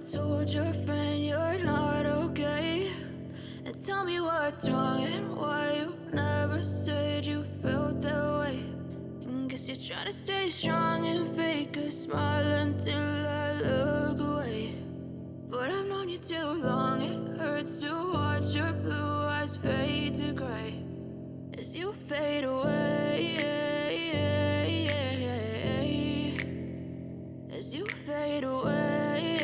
told your friend you're not okay? And tell me what's wrong and why you never said you felt that way. And guess you're trying to stay strong and fake a smile until I look away. But I've known you too long, it hurts to watch your blue eyes fade to gray as you fade away, as you fade away.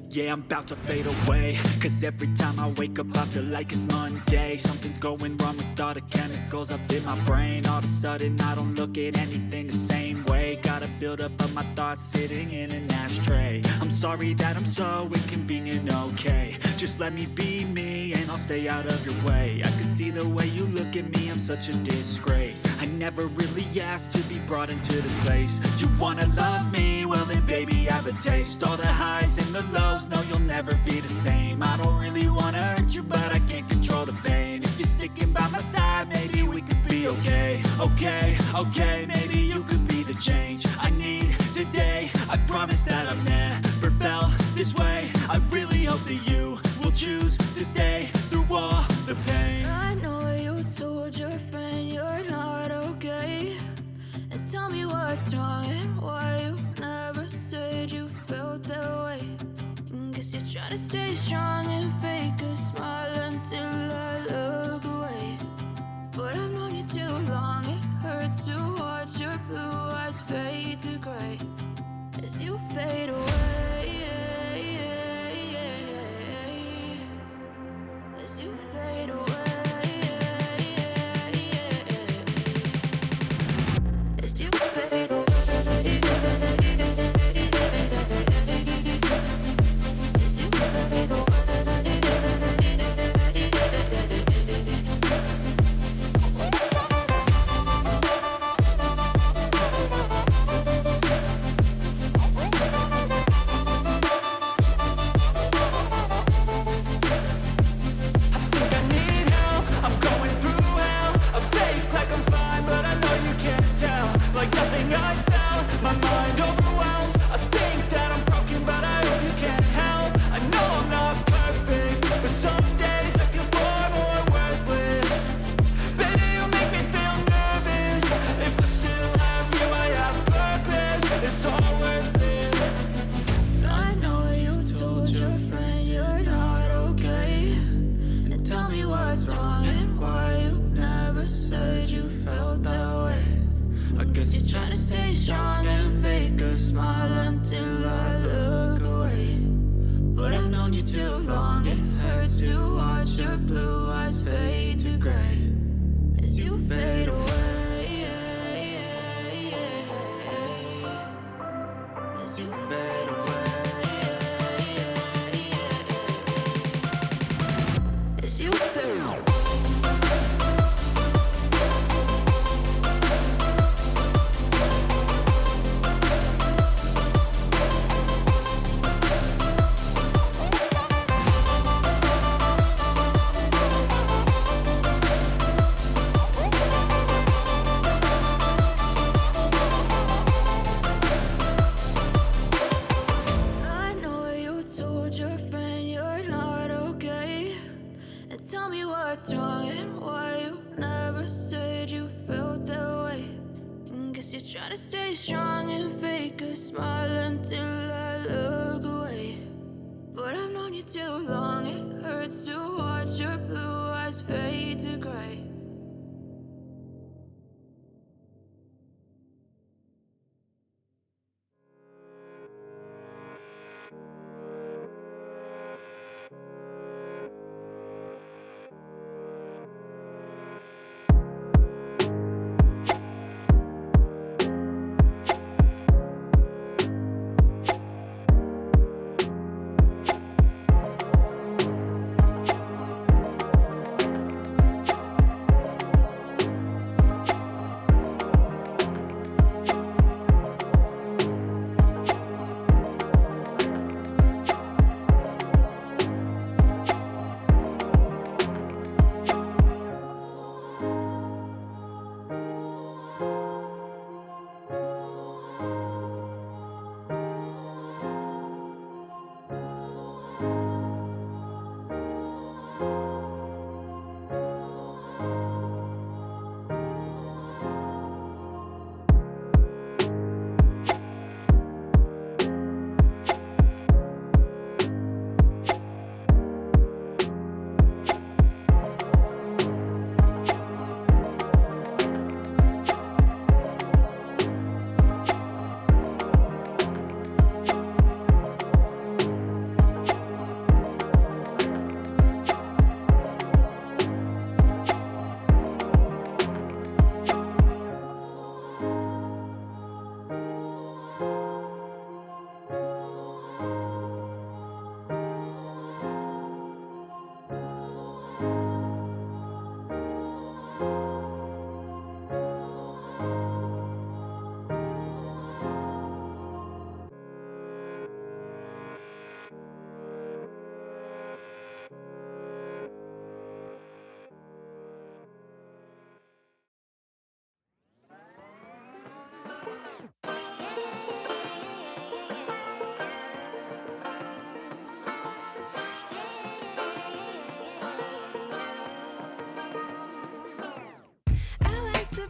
Yeah, I'm about to fade away, cause every time I wake up I feel like it's Monday. Something's going wrong with all the chemicals up in my brain. All of a sudden I don't look at anything the same way. Got a build up of my thoughts sitting in an ashtray. I'm sorry that I'm so inconvenient, okay? Just let me be me and I'll stay out of your way. I can see the way you look at me, I'm such a disgrace. I never really asked to be brought into this place. You wanna love me? Well then baby, have a taste. All the highs and the lows, no, you'll never be the same. I don't really wanna hurt you, but I can't control the pain. If you're sticking by my side, maybe we could be okay. Okay, maybe you could be the change I need today. I promise that I've never felt this way. I really hope that you will choose to stay through all the pain. I know you told your friend you're not okay. And tell me what's wrong and why you never said you felt that way. Guess you're trying to stay strong and fake a smile until I look away. But I've known you too long, it hurts to watch your blue eyes fade to gray as you fade away, as you fade away, as you fade away.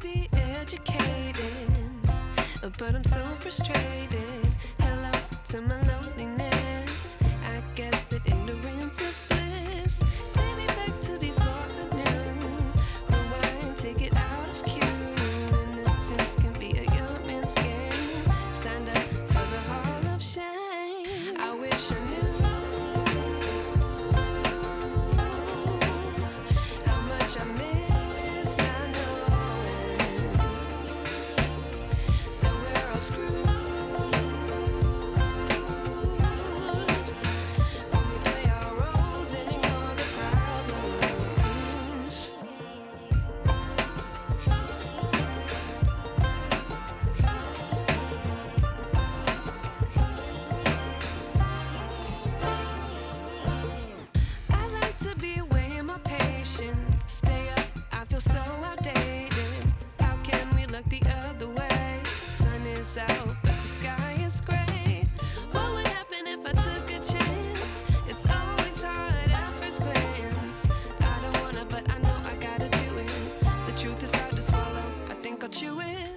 be educated, but I'm so frustrated. Hello to my loneliness. I guess that ignorance is bliss. Take me back to before I knew. Rewind, take it out of cue. Innocence can be a young man's game. Signed up for the hall of shame. I wish I knew how much I miss not knowing that we're all screwed. Stay up, I feel so outdated. How can we look the other way? Sun is out, but the sky is gray. What would happen if I took a chance? It's always hard at first glance. I don't wanna, but I know I gotta do it. The truth is hard to swallow, I think I'll chew it.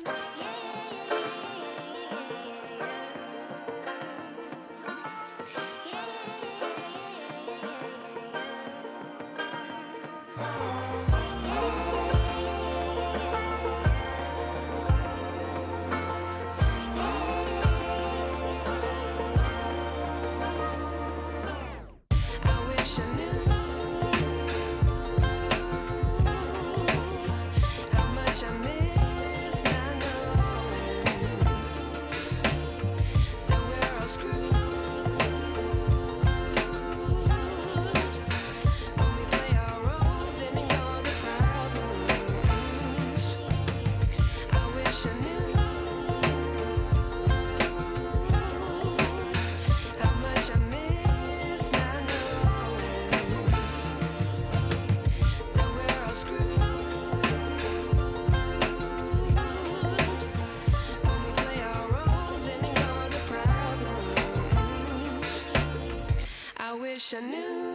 Wish I knew.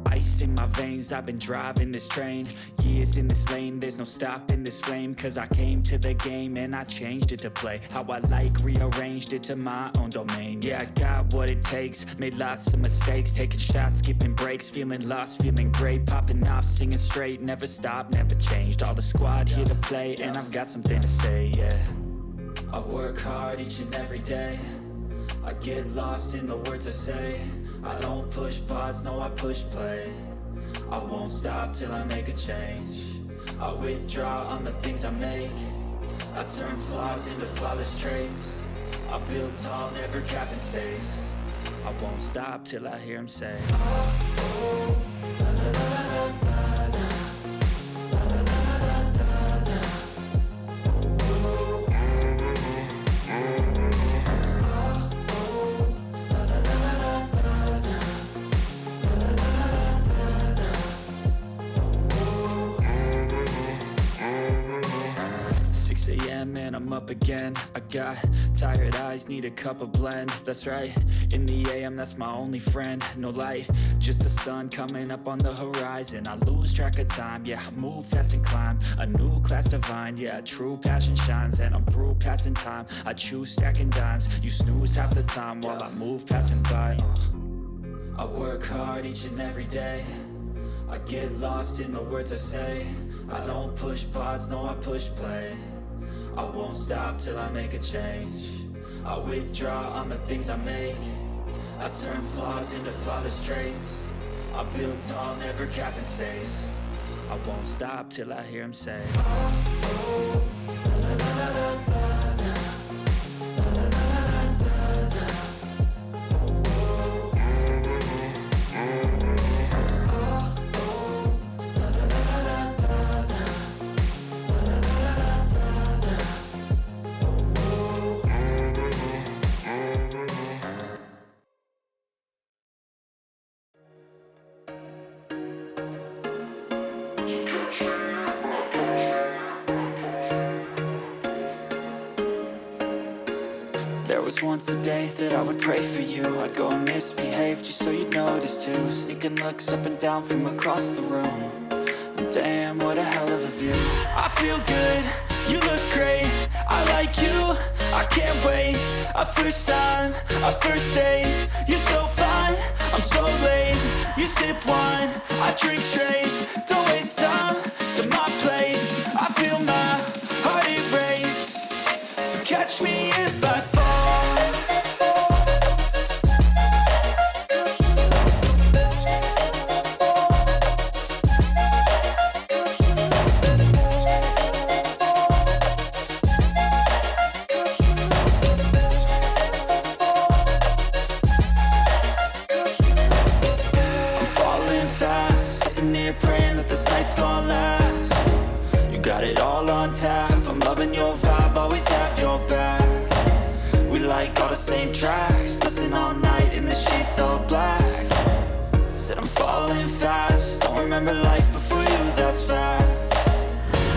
Ice in my veins, I've been driving this train. Years in this lane, there's no stopping this flame. Cause I came to the game and I changed it to play how I like, rearranged it to my own domain. Yeah, I got what it takes, made lots of mistakes, taking shots, skipping breaks, feeling lost, feeling great, popping off, singing straight, never stopped, never changed. All the squad here to play and I've got something to say, yeah. I work hard each and every day, I get lost in the words I say. I don't push pause, no I push play. I won't stop till I make a change. I withdraw on the things I make. I turn flaws into flawless traits. I build tall, never capped in space. I won't stop till I hear him say, oh, oh, la, la, la, la, la, la. And I'm up again. I got tired eyes, need a cup of blend. That's right, in the AM, that's my only friend. No light, just the sun coming up on the horizon. I lose track of time, yeah, I move fast and climb a new class divine, yeah, true passion shines. And I'm through passing time, I choose stacking dimes. You snooze half the time while I move passing by. I work hard each and every day, I get lost in the words I say. I don't push pause, no I push play. I won't stop till I make a change. I withdraw on the things I make. I turn flaws into flawless traits. I build tall, never capped in space. I won't stop till I hear him say, oh, oh, la, la, la, la, la, la. There was once a day that I would pray for you. I'd go and misbehave just so you'd notice too. Sneaking looks up and down from across the room. And damn, what a hell of a view. I feel good, you look great, I like you, I can't wait. A first time, a first date, you're so fine, I'm so late. You sip wine, I drink straight, don't waste time to my place. I feel my heart erase, so catch me if I fall. Praying that this night's gonna last. You got it all on tap, I'm loving your vibe, always have your back. We like all the same tracks, listen all night in the sheets all black. Said I'm falling fast, don't remember life before you, that's fact.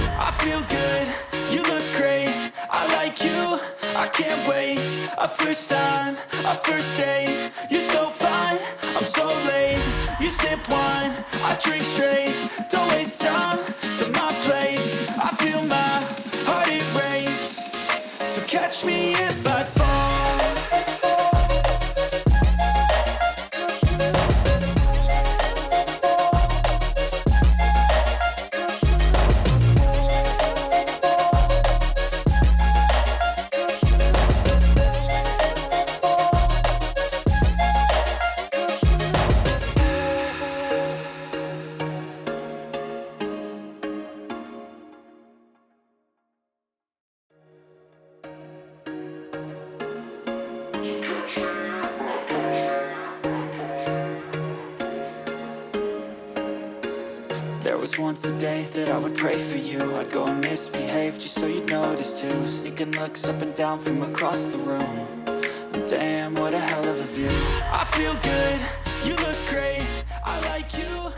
I feel good, you look great, I like you, I can't wait. A first time, a first date, you're so fine, I'm so late. You sip wine, I drink straight, don't waste time to my place. I feel my heart erase, so catch me if I fall. There was once a day that I would pray for you. I'd go and misbehave just so you'd notice too. Sneaking looks up and down from across the room. And damn, what a hell of a view. I feel good, you look great, I like you.